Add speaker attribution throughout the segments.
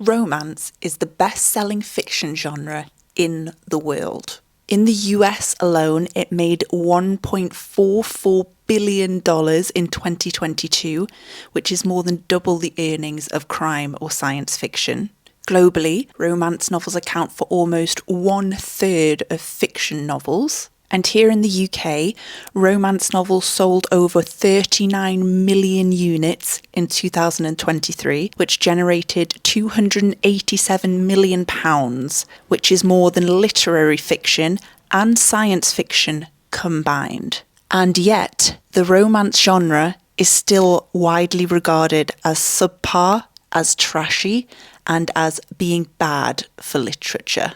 Speaker 1: Romance is the best-selling fiction genre in the world. In the US alone, it made $1.44 billion in 2022, which is more than double the earnings of crime or science fiction. Globally, romance novels account for almost 1/3 of fiction novels. And here in the UK, romance novels sold over 39 million units in 2023, which generated £287 million, which is more than literary fiction and science fiction combined. And yet, the romance genre is still widely regarded as subpar, as trashy, and as being bad for literature.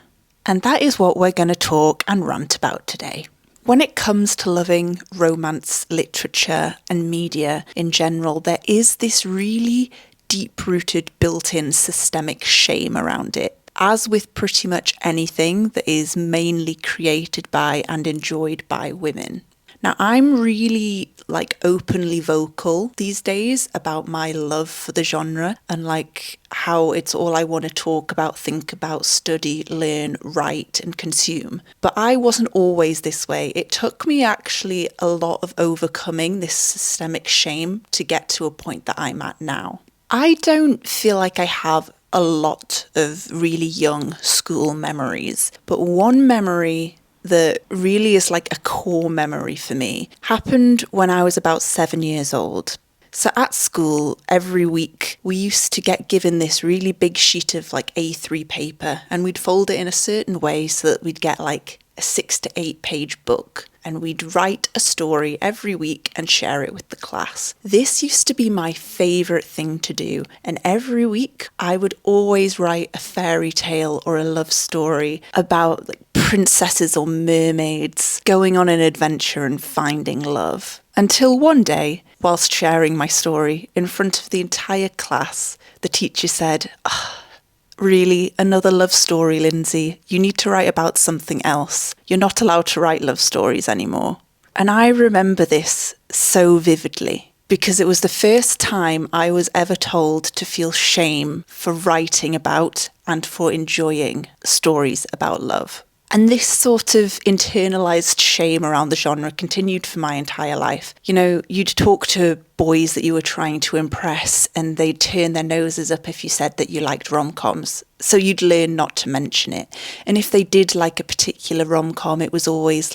Speaker 1: And that is what we're going to talk and rant about today. When it comes to loving romance literature and media in general, there is this really deep-rooted, built-in systemic shame around it. As with pretty much anything that is mainly created by and enjoyed by women. Now, I'm really openly vocal these days about my love for the genre and how it's all I want to talk about, think about, study, learn, write and consume. But I wasn't always this way. It took me actually a lot of overcoming this systemic shame to get to a point that I'm at now. I don't feel like I have a lot of really young school memories, but one memory that really is a core memory for me happened when I was about 7 years old. So at school, every week, we used to get given this really big sheet of A3 paper, and we'd fold it in a certain way so that we'd get a 6 to 8 page book. And we'd write a story every week and share it with the class. This used to be my favourite thing to do. And every week I would always write a fairy tale or a love story about princesses or mermaids going on an adventure and finding love. Until one day, whilst sharing my story in front of the entire class, the teacher said, "Really, another love story, Lindsay? You need to write about something else. You're not allowed to write love stories anymore." And I remember this so vividly because it was the first time I was ever told to feel shame for writing about and for enjoying stories about love. And this sort of internalized shame around the genre continued for my entire life. You'd talk to boys that you were trying to impress and they'd turn their noses up if you said that you liked rom-coms. So you'd learn not to mention it. And if they did like a particular rom-com, it was always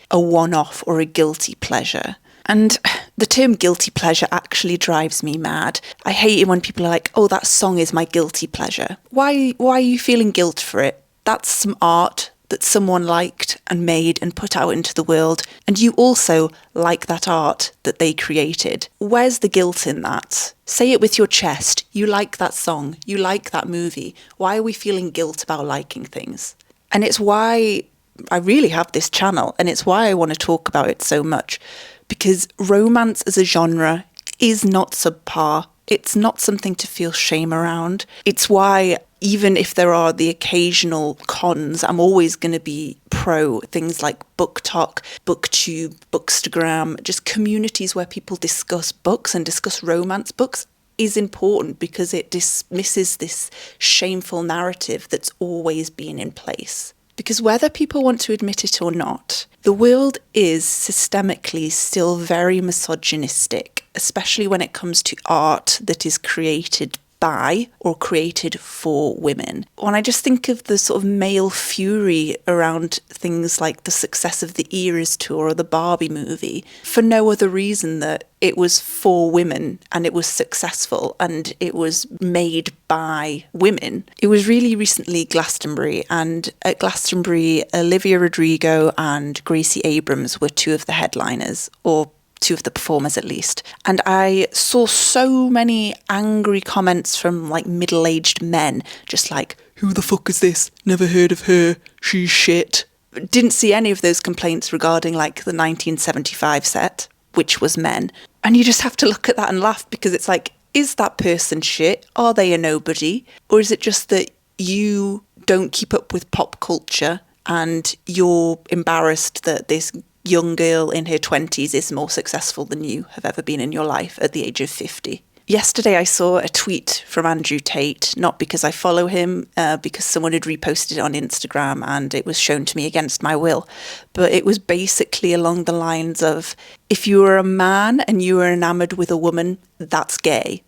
Speaker 1: a one-off or a guilty pleasure. And the term guilty pleasure actually drives me mad. I hate it when people are like, "Oh, that song is my guilty pleasure." Why are you feeling guilt for it? That's some art that someone liked and made and put out into the world, and you also like that art that they created. Where's the guilt in that? Say it with your chest. You like that song. You like that movie. Why are we feeling guilt about liking things? And it's why I really have this channel, and it's why I want to talk about it so much, because romance as a genre is not subpar. It's not something to feel shame around. It's why even if there are the occasional cons, I'm always going to be pro things like BookTok, BookTube, Bookstagram, just communities where people discuss books and discuss romance books is important because it dismisses this shameful narrative that's always been in place. Because whether people want to admit it or not, the world is systemically still very misogynistic, especially when it comes to art that is created by or created for women. When I just think of the sort of male fury around things like the success of the Eras tour or the Barbie movie, for no other reason that it was for women and it was successful and it was made by women. It was really recently Glastonbury, and at Glastonbury, Olivia Rodrigo and Gracie Abrams were two of the headliners, or two of the performers at least. And I saw so many angry comments from middle-aged men, just "Who the fuck is this? Never heard of her. She's shit." Didn't see any of those complaints regarding the 1975 set, which was men. And you just have to look at that and laugh because it's is that person shit? Are they a nobody? Or is it just that you don't keep up with pop culture and you're embarrassed that this young girl in her 20s is more successful than you have ever been in your life at the age of 50? Yesterday I saw a tweet from Andrew Tate, not because I follow him, because someone had reposted it on Instagram and it was shown to me against my will. But it was basically along the lines of, if you were a man and you were enamored with a woman, that's gay.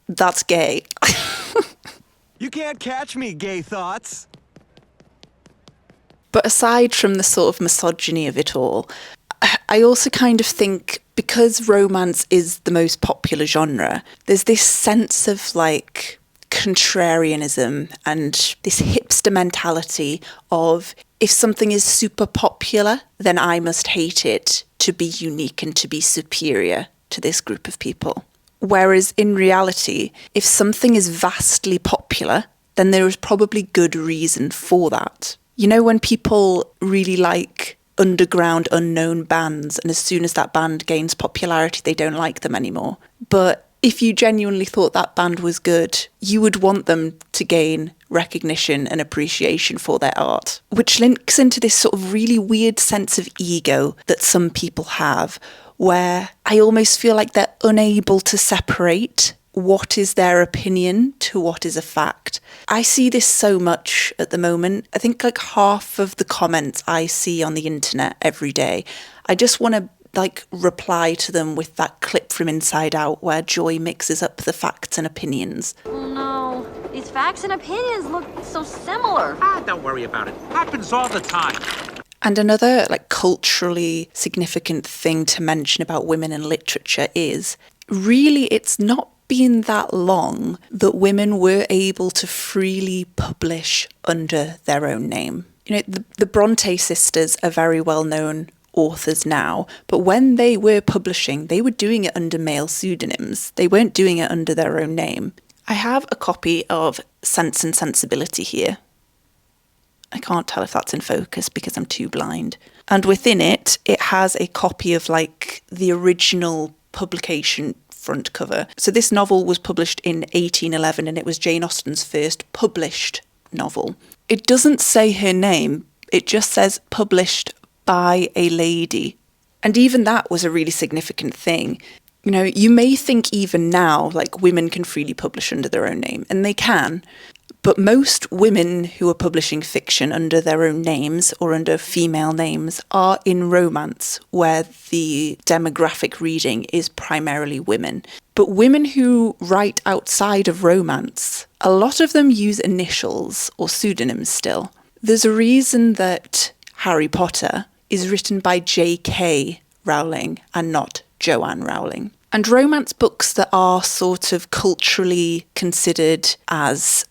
Speaker 1: That's gay.
Speaker 2: You can't catch me, gay thoughts.
Speaker 1: But aside from the sort of misogyny of it all, I also kind of think because romance is the most popular genre, there's this sense of like contrarianism and this hipster mentality of if something is super popular, then I must hate it to be unique and to be superior to this group of people. Whereas in reality, if something is vastly popular, then there is probably good reason for that. You know, when people really like underground unknown bands and as soon as that band gains popularity, they don't like them anymore. But if you genuinely thought that band was good, you would want them to gain recognition and appreciation for their art, which links into this sort of really weird sense of ego that some people have, where I almost feel like they're unable to separate what is their opinion to what is a fact. I see this so much at the moment. I think like half of the comments I see on the internet every day, I just want to like reply to them with that clip from Inside Out where Joy mixes up the facts and opinions.
Speaker 3: Oh no, these facts and opinions look so similar.
Speaker 4: Don't worry about it. Happens all the time.
Speaker 1: And another like culturally significant thing to mention about women in literature is really it's not been that long that women were able to freely publish under their own name. You know, the Bronte sisters are very well-known authors now, but when they were publishing, they were doing it under male pseudonyms. They weren't doing it under their own name. I have a copy of Sense and Sensibility here. I can't tell if that's in focus because I'm too blind. And within it, it has a copy of like the original publication front cover. So this novel was published in 1811 and it was Jane Austen's first published novel. It doesn't say her name, it just says published by a lady. And even that was a really significant thing. You know, you may think even now, like women can freely publish under their own name, and they can. But most women who are publishing fiction under their own names or under female names are in romance, where the demographic reading is primarily women. But women who write outside of romance, a lot of them use initials or pseudonyms still. There's a reason that Harry Potter is written by J.K. Rowling and not Joanne Rowling. And romance books that are sort of culturally considered as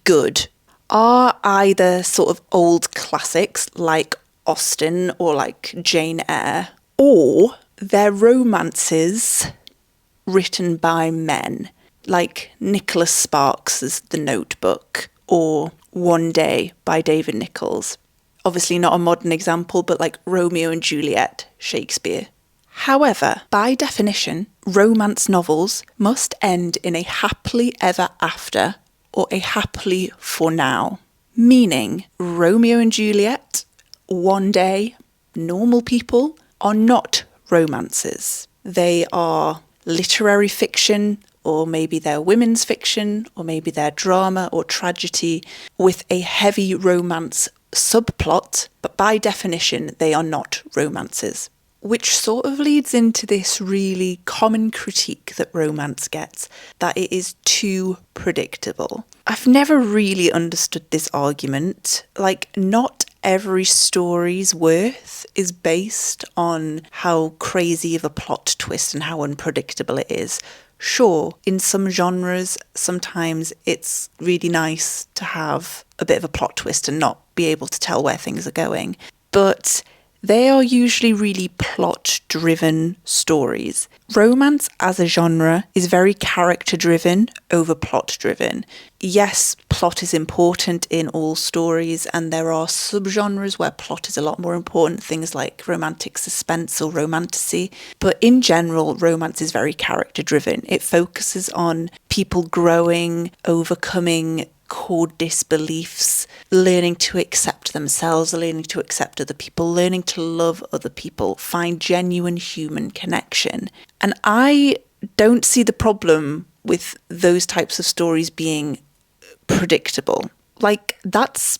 Speaker 1: good are either sort of old classics like Austen or like Jane Eyre, or they're romances written by men, like Nicholas Sparks's The Notebook or One Day by David Nichols. Obviously not a modern example, but like Romeo and Juliet, Shakespeare. However, by definition, romance novels must end in a happily ever after or a happily for now, meaning Romeo and Juliet, One Day, Normal People are not romances. They are literary fiction, or maybe they're women's fiction, or maybe they're drama or tragedy with a heavy romance subplot, but by definition they are not romances. Which sort of leads into this really common critique that romance gets, that it is too predictable. I've never really understood this argument. Like, not every story's worth is based on how crazy of a plot twist and how unpredictable it is. Sure, in some genres, sometimes it's really nice to have a bit of a plot twist and not be able to tell where things are going. But they are usually really plot-driven stories. Romance as a genre is very character-driven over plot-driven. Yes, plot is important in all stories, and there are subgenres where plot is a lot more important, things like romantic suspense or romantasy. But in general, romance is very character-driven. It focuses on people growing, overcoming core disbeliefs, learning to accept themselves, learning to accept other people, learning to love other people, find genuine human connection. And I don't see the problem with those types of stories being predictable. Like, that's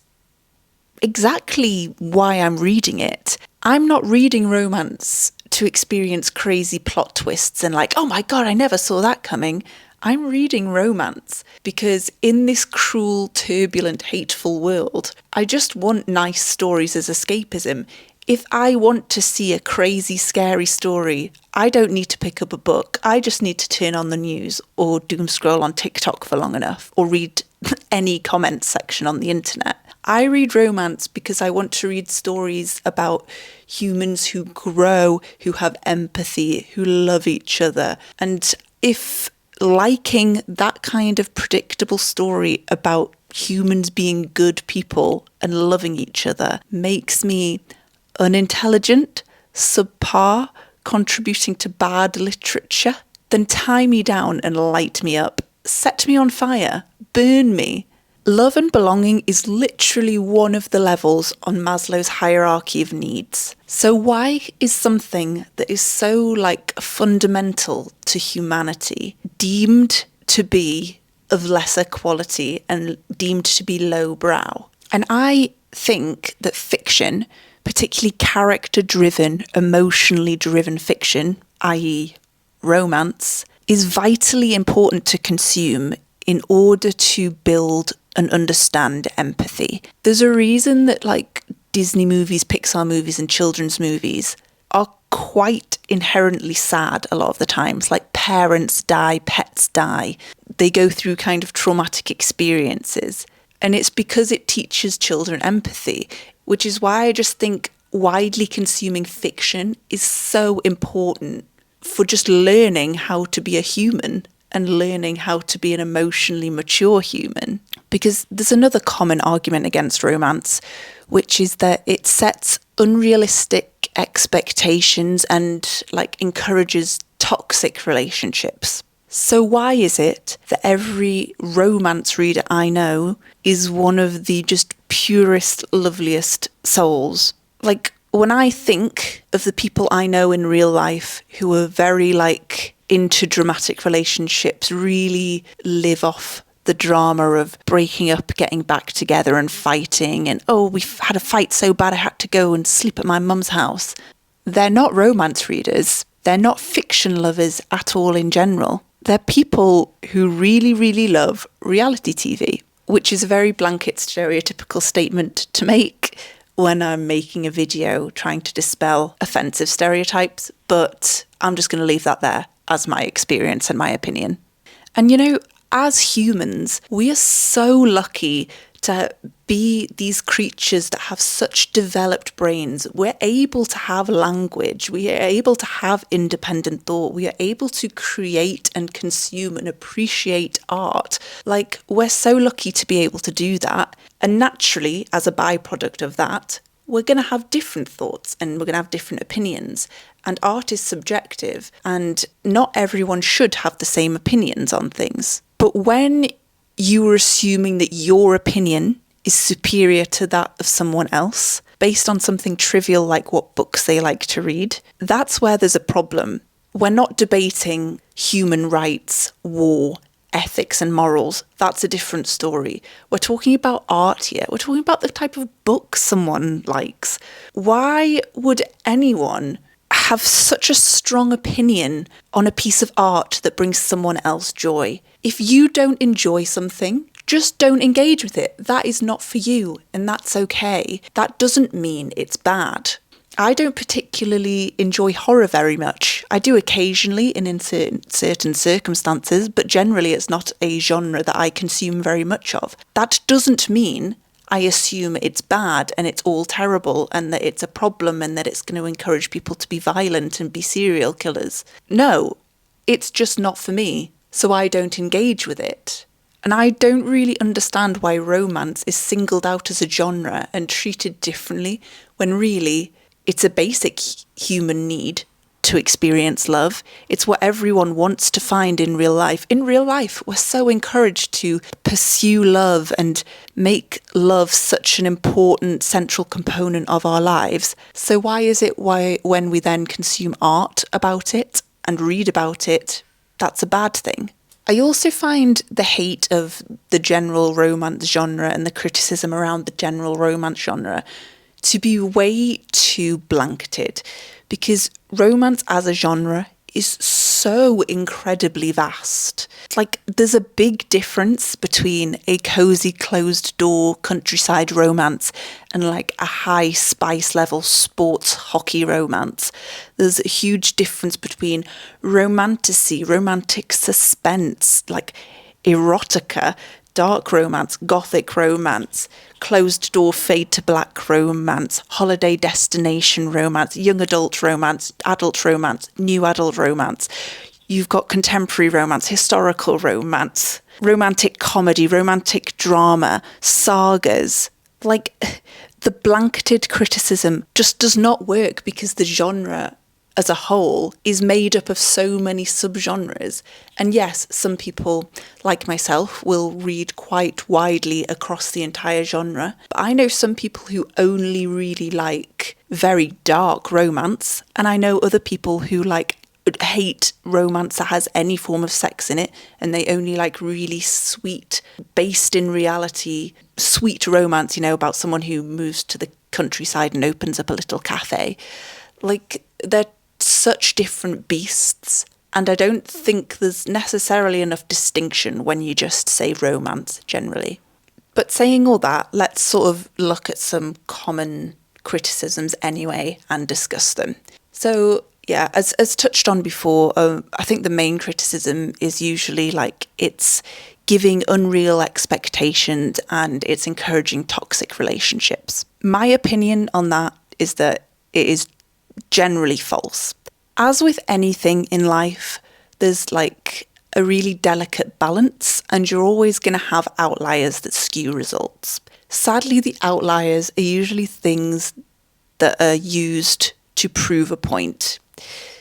Speaker 1: exactly why I'm reading it. I'm not reading romance to experience crazy plot twists and like, oh my God, I never saw that coming. I'm reading romance because in this cruel, turbulent, hateful world, I just want nice stories as escapism. If I want to see a crazy, scary story, I don't need to pick up a book. I just need to turn on the news or doom scroll on TikTok for long enough or read any comment section on the internet. I read romance because I want to read stories about humans who grow, who have empathy, who love each other. And if liking that kind of predictable story about humans being good people and loving each other makes me unintelligent, subpar, contributing to bad literature, then tie me down and light me up, set me on fire, burn me. Love and belonging is literally one of the levels on Maslow's hierarchy of needs. So why is something that is so fundamental to humanity deemed to be of lesser quality and deemed to be lowbrow? And I think that fiction, particularly character-driven, emotionally driven fiction, i.e. romance, is vitally important to consume in order to build and understand empathy. There's a reason that Disney movies, Pixar movies and children's movies are quite inherently sad a lot of the times. Like, parents die, pets die. They go through kind of traumatic experiences. And it's because it teaches children empathy, which is why I just think widely consuming fiction is so important for just learning how to be a human and learning how to be an emotionally mature human. Because there's another common argument against romance, which is that it sets unrealistic expectations and encourages toxic relationships. So why is it that every romance reader I know is one of the just purest, loveliest souls? When I think of the people I know in real life who are very into dramatic relationships, really live off the drama of breaking up, getting back together and fighting, and we've had a fight so bad I had to go and sleep at my mum's house. They're not romance readers. They're not fiction lovers at all in general. They're people who really, really love reality TV, which is a very blanket, stereotypical statement to make when I'm making a video trying to dispel offensive stereotypes, but I'm just going to leave that there as my experience and my opinion. And as humans, we are so lucky to be these creatures that have such developed brains. We're able to have language. We are able to have independent thought. We are able to create and consume and appreciate art. We're so lucky to be able to do that. And naturally, as a byproduct of that, we're going to have different thoughts and we're going to have different opinions. And art is subjective, and not everyone should have the same opinions on things. But when you are assuming that your opinion is superior to that of someone else, based on something trivial like what books they like to read, that's where there's a problem. We're not debating human rights, war, ethics and morals. That's a different story. We're talking about art here. We're talking about the type of book someone likes. Why would anyone have such a strong opinion on a piece of art that brings someone else joy? If you don't enjoy something, just don't engage with it. That is not for you, and that's okay. That doesn't mean it's bad. I don't particularly enjoy horror very much. I do occasionally and in certain circumstances, but generally it's not a genre that I consume very much of. That doesn't mean I assume it's bad and it's all terrible and that it's a problem and that it's going to encourage people to be violent and be serial killers. No, it's just not for me, so I don't engage with it. And I don't really understand why romance is singled out as a genre and treated differently when really it's a basic human need to experience love. It's what everyone wants to find in real life. In real life, we're so encouraged to pursue love and make love such an important central component of our lives. So why is it when we then consume art about it and read about it, that's a bad thing? I also find the hate of the general romance genre and the criticism around the general romance genre to be way too blanketed, because romance as a genre is so incredibly vast. Like, there's a big difference between a cozy closed door countryside romance and like a high spice level sports hockey romance. There's a huge difference between romanticy, romantic suspense, like erotica, dark romance, gothic romance, closed door fade to black romance, holiday destination romance, young adult romance, new adult romance. You've got contemporary romance, historical romance, romantic comedy, romantic drama, sagas. Like, the blanketed criticism just does not work, because the genre as a whole is made up of so many subgenres. And yes, some people, like myself, will read quite widely across the entire genre. But I know some people who only really like very dark romance, and I know other people who hate romance that has any form of sex in it, and they only like really sweet, based in reality, sweet romance, about someone who moves to the countryside and opens up a little cafe. Like, they're such different beasts, and I don't think there's necessarily enough distinction when you just say romance generally. But saying all that, let's sort of look at some common criticisms anyway and discuss them. So yeah, as touched on before, I think the main criticism is usually like it's giving unreal expectations and it's encouraging toxic relationships. My opinion on that is that it is generally false. As with anything in life, there's like a really delicate balance, and you're always going to have outliers that skew results. Sadly, the outliers are usually things that are used to prove a point.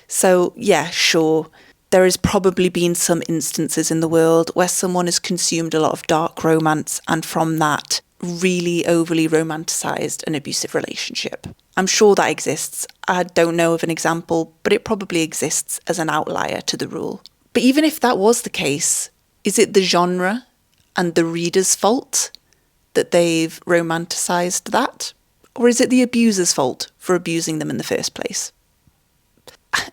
Speaker 1: So yeah, sure, there has probably been some instances in the world where someone has consumed a lot of dark romance and from that really overly romanticised an abusive relationship. I'm sure that exists. I don't know of an example, but it probably exists as an outlier to the rule. But even if that was the case, is it the genre and the reader's fault that they've romanticised that? Or is it the abuser's fault for abusing them in the first place?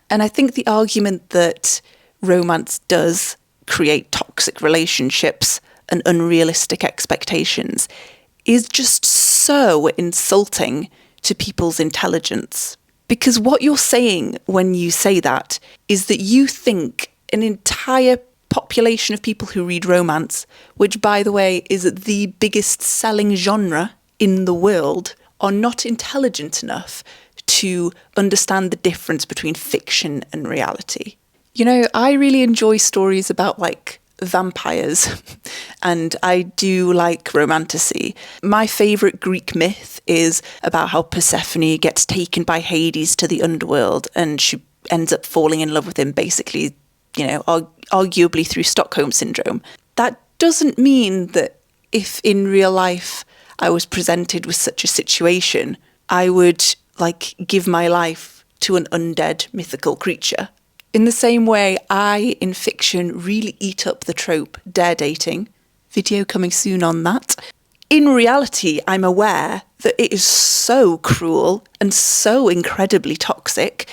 Speaker 1: And I think the argument that romance does create toxic relationships and unrealistic expectations is just so insulting to people's intelligence. Because what you're saying when you say that is that you think an entire population of people who read romance, which by the way is the biggest selling genre in the world, are not intelligent enough to understand the difference between fiction and reality. I really enjoy stories about like vampires and I do like romanticy. My favourite Greek myth is about how Persephone gets taken by Hades to the underworld and she ends up falling in love with him, basically, arguably through Stockholm syndrome. That doesn't mean that if in real life I was presented with such a situation, I would give my life to an undead mythical creature. In the same way, I, in fiction, really eat up the trope dare dating. Video coming soon on that. In reality, I'm aware that it is so cruel and so incredibly toxic.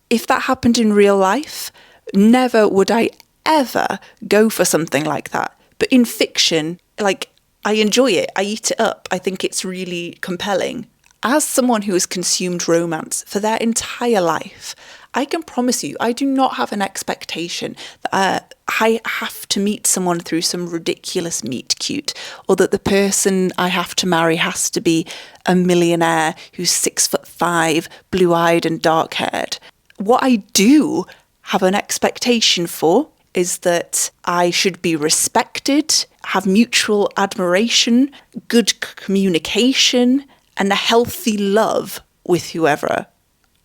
Speaker 1: If that happened in real life, never would I ever go for something like that. But in fiction, I enjoy it. I eat it up. I think it's really compelling. As someone who has consumed romance for their entire life, I can promise you, I do not have an expectation that I have to meet someone through some ridiculous meet cute, or that the person I have to marry has to be a millionaire who's 6'5", blue-eyed and dark-haired. What I do have an expectation for is that I should be respected, have mutual admiration, good communication, and a healthy love with whoever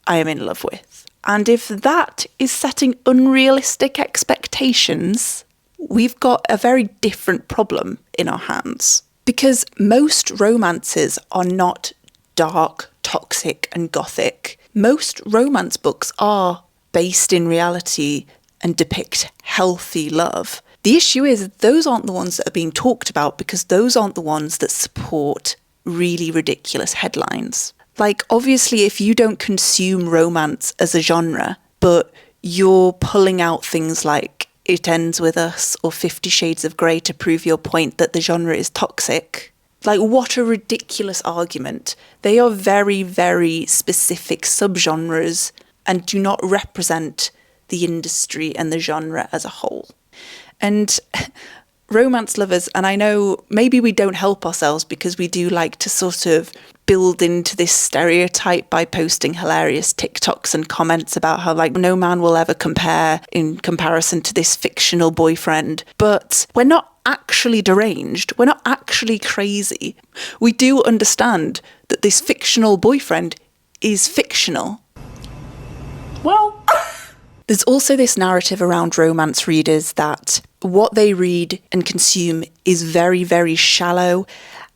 Speaker 1: I am in love with. And if that is setting unrealistic expectations, we've got a very different problem in our hands. Because most romances are not dark, toxic, and gothic. Most romance books are based in reality and depict healthy love. The issue is those aren't the ones that are being talked about because those aren't the ones that support really ridiculous headlines. Like, obviously, if you don't consume romance as a genre, but you're pulling out things like It Ends With Us or 50 Shades of Grey to prove your point that the genre is toxic, like, what a ridiculous argument. They are very, very specific subgenres and do not represent the industry and the genre as a whole. And romance lovers, and I know maybe we don't help ourselves because we do like to sort of build into this stereotype by posting hilarious TikToks and comments about how, like, no man will ever compare in comparison to this fictional boyfriend. But we're not actually deranged. We're not actually crazy. We do understand that this fictional boyfriend is fictional.
Speaker 5: Well,
Speaker 1: there's also this narrative around romance readers that what they read and consume is very, very shallow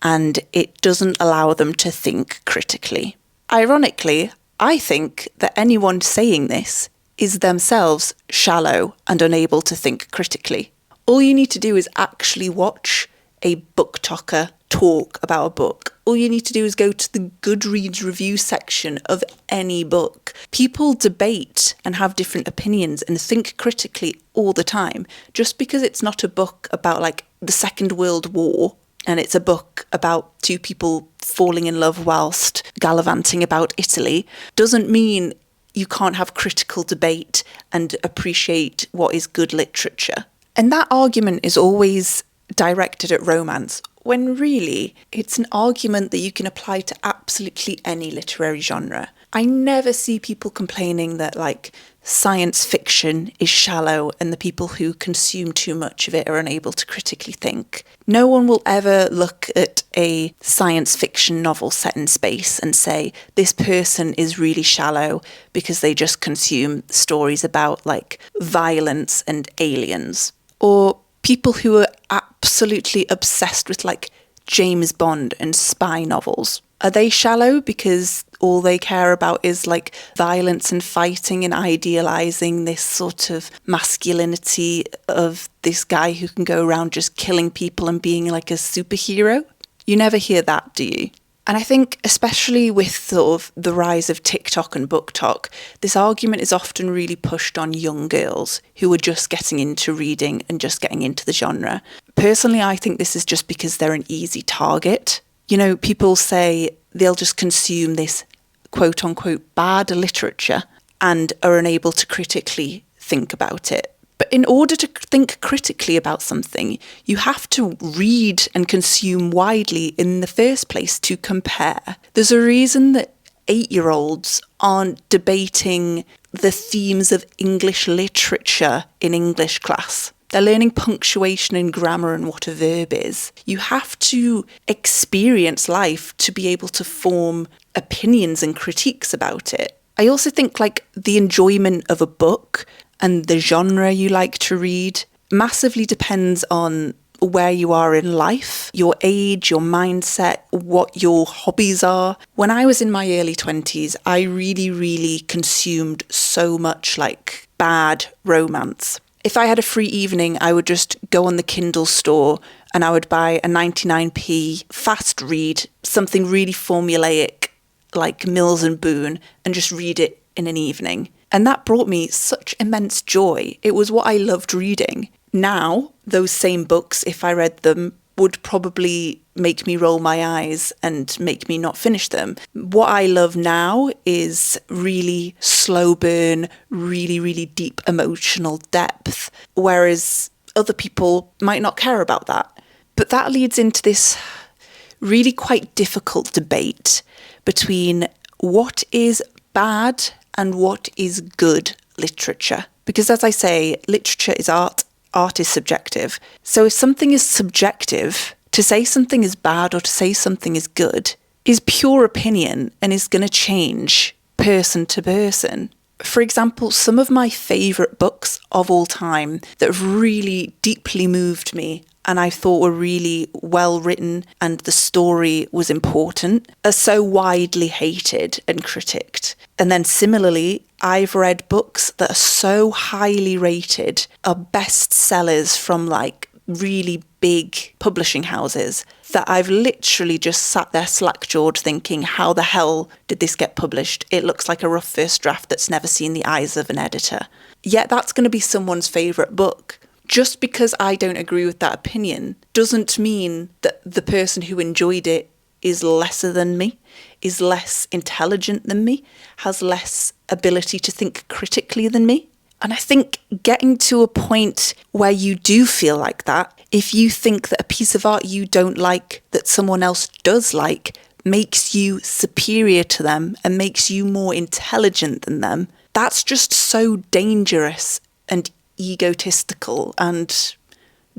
Speaker 1: and it doesn't allow them to think critically. Ironically, I think that anyone saying this is themselves shallow and unable to think critically. All you need to do is actually watch a booktoker talk about a book. All you need to do is go to the Goodreads review section of any book. People debate and have different opinions and think critically all the time. Just because it's not a book about, like, the Second World War and it's a book about two people falling in love whilst gallivanting about Italy doesn't mean you can't have critical debate and appreciate what is good literature. And that argument is always directed at romance, when really it's an argument that you can apply to absolutely any literary genre. I never see people complaining that, like, science fiction is shallow and the people who consume too much of it are unable to critically think. No one will ever look at a science fiction novel set in space and say, this person is really shallow because they just consume stories about, like, violence and aliens. Or people who are absolutely obsessed with, like, James Bond and spy novels. Are they shallow because all they care about is, like, violence and fighting and idealising this sort of masculinity of this guy who can go around just killing people and being like a superhero? You never hear that, do you? And I think especially with sort of the rise of TikTok and BookTok, this argument is often really pushed on young girls who are just getting into reading and just getting into the genre. Personally, I think this is just because they're an easy target. You know, people say they'll just consume this quote unquote bad literature and are unable to critically think about it. But in order to think critically about something, you have to read and consume widely in the first place to compare. There's a reason that 8-year-olds aren't debating the themes of English literature in English class. They're learning punctuation and grammar and what a verb is. You have to experience life to be able to form opinions and critiques about it. I also think, like, the enjoyment of a book and the genre you like to read massively depends on where you are in life, your age, your mindset, what your hobbies are. When I was in my early 20s, I really, really consumed so much, like, bad romance. If I had a free evening, I would just go on the Kindle store and I would buy a 99p fast read, something really formulaic like Mills and Boon, and just read it in an evening. And that brought me such immense joy. It was what I loved reading. Now, those same books, if I read them, would probably make me roll my eyes and make me not finish them. What I love now is really slow burn, really, really deep emotional depth, whereas other people might not care about that. But that leads into this really quite difficult debate between what is bad and what is good literature. Because as I say, literature is art, art is subjective. So if something is subjective, to say something is bad or to say something is good is pure opinion and is going to change person to person. For example, some of my favourite books of all time that have really deeply moved me and I thought were really well written and the story was important are so widely hated and critiqued. And then similarly, I've read books that are so highly rated, are bestsellers from like really big publishing houses, that I've literally just sat there slack-jawed thinking, how the hell did this get published? It looks like a rough first draft that's never seen the eyes of an editor. Yet that's going to be someone's favourite book. Just because I don't agree with that opinion doesn't mean that the person who enjoyed it is lesser than me, is less intelligent than me, has less ability to think critically than me. And I think getting to a point where you do feel like that, if you think that a piece of art you don't like that someone else does like makes you superior to them and makes you more intelligent than them, that's just so dangerous and egotistical and,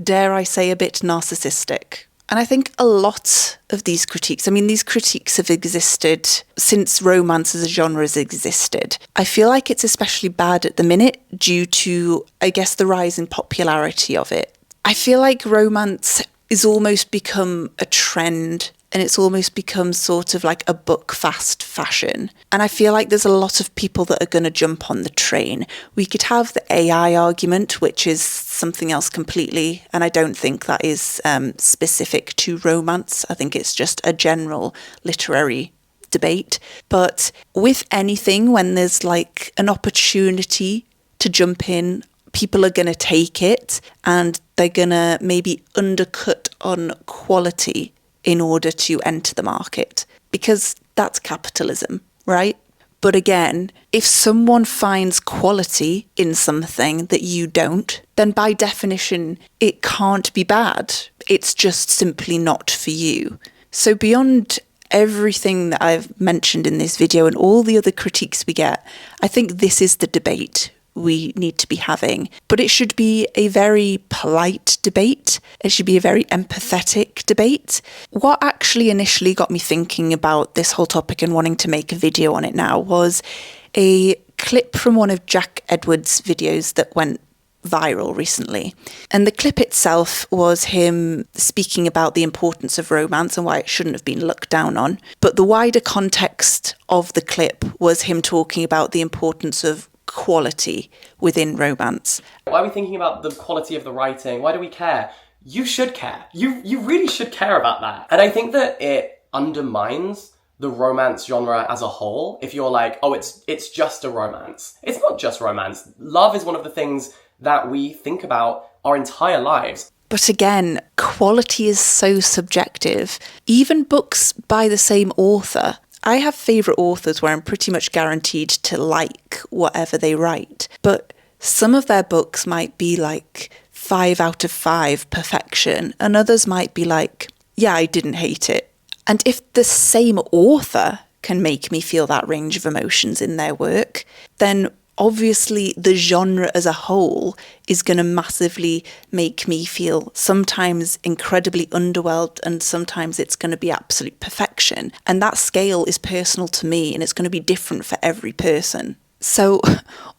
Speaker 1: dare I say, a bit narcissistic. And I think a lot of these critiques, I mean, these critiques have existed since romance as a genre has existed. I feel like it's especially bad at the minute due to, I guess, the rise in popularity of it. I feel like romance is almost become a trend, and it's almost become sort of like a book fast fashion. And I feel like there's a lot of people that are going to jump on the train. We could have the AI argument, which is something else completely, and I don't think that is specific to romance. I think it's just a general literary debate. But with anything, when there's like an opportunity to jump in, people are going to take it, and they're going to maybe undercut on quality in order to enter the market, because that's capitalism, right? But again, if someone finds quality in something that you don't, then by definition, it can't be bad. It's just simply not for you. So beyond everything that I've mentioned in this video and all the other critiques we get, I think this is the debate we need to be having. But it should be a very polite debate. It should be a very empathetic debate. What actually initially got me thinking about this whole topic and wanting to make a video on it now was a clip from one of Jack Edwards' videos that went viral recently. And the clip itself was him speaking about the importance of romance and why it shouldn't have been looked down on. But the wider context of the clip was him talking about the importance of quality within romance.
Speaker 6: Why are we thinking about the quality of the writing? Why do we care? You should care. You really should care about that. And I think that it undermines the romance genre as a whole if you're like, oh, it's just a romance. It's not just romance. Love is one of the things that we think about our entire lives.
Speaker 1: But again, quality is so subjective. Even books by the same author. I have favourite authors where I'm pretty much guaranteed to like whatever they write. But some of their books might be like 5 out of 5 perfection, and others might be like, yeah, I didn't hate it. And if the same author can make me feel that range of emotions in their work, then obviously the genre as a whole is going to massively make me feel sometimes incredibly underwhelmed, and sometimes it's going to be absolute perfection. And that scale is personal to me, and it's going to be different for every person. So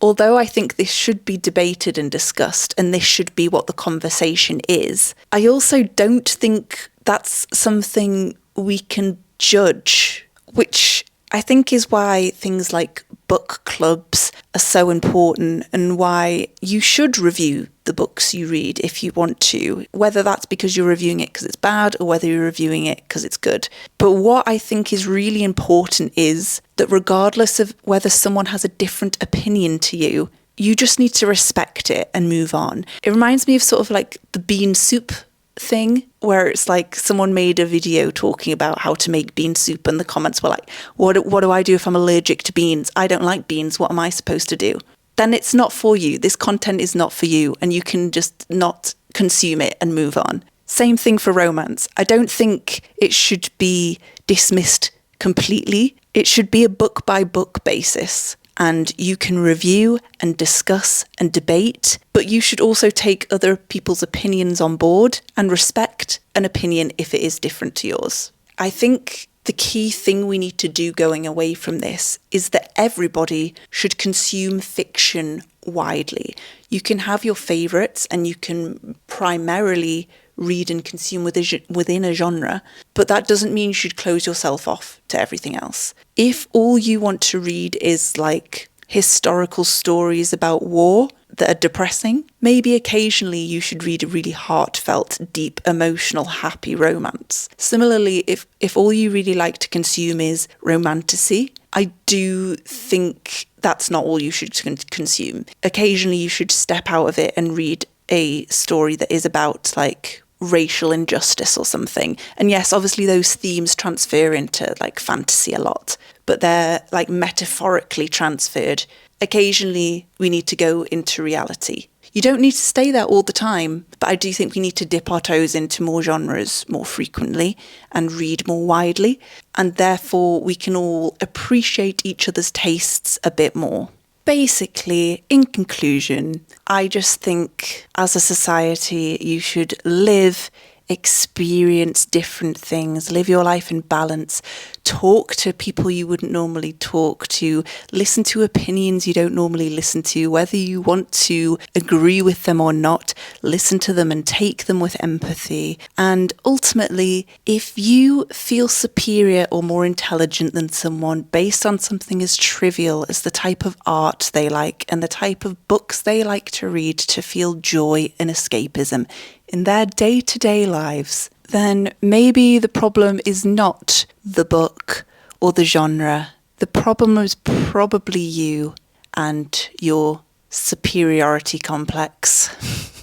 Speaker 1: although I think this should be debated and discussed, and this should be what the conversation is, I also don't think that's something we can judge, which I think is why things like book clubs are so important, and why you should review the books you read if you want to, whether that's because you're reviewing it because it's bad or whether you're reviewing it because it's good. But what I think is really important is that regardless of whether someone has a different opinion to you, you just need to respect it and move on. It reminds me of sort of like the bean soup thing, where it's like someone made a video talking about how to make bean soup, and the comments were like, what do I do if I'm allergic to beans? I don't like beans. What am I supposed to do? Then it's not for you. This content is not for you, and you can just not consume it and move on. Same thing for romance. I don't think it should be dismissed completely. It should be a book by book basis. And you can review and discuss and debate, but you should also take other people's opinions on board and respect an opinion if it is different to yours. I think the key thing we need to do going away from this is that everybody should consume fiction widely. You can have your favourites, and you can primarily read and consume within a genre, but that doesn't mean you should close yourself off to everything else. If all you want to read is like historical stories about war that are depressing. Maybe occasionally you should read a really heartfelt, deep, emotional, happy romance. Similarly, if all you really like to consume is romantasy, I do think that's not all you should consume. Occasionally you should step out of it and read a story that is about like racial injustice or something. And yes, obviously those themes transfer into like fantasy a lot, but they're like metaphorically transferred. Occasionally we need to go into reality. You don't need to stay there all the time, but I do think we need to dip our toes into more genres more frequently and read more widely, and therefore we can all appreciate each other's tastes a bit more. Basically, in conclusion, I just think as a society you should live, experience different things, live your life in balance, talk to people you wouldn't normally talk to, listen to opinions you don't normally listen to, whether you want to agree with them or not, listen to them and take them with empathy. And ultimately, if you feel superior or more intelligent than someone based on something as trivial as the type of art they like and the type of books they like to read to feel joy and escapism in their day-to-day lives, then maybe the problem is not the book or the genre. The problem is probably you and your superiority complex.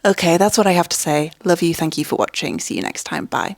Speaker 1: Okay, that's what I have to say. Love you. Thank you for watching. See you next time. Bye.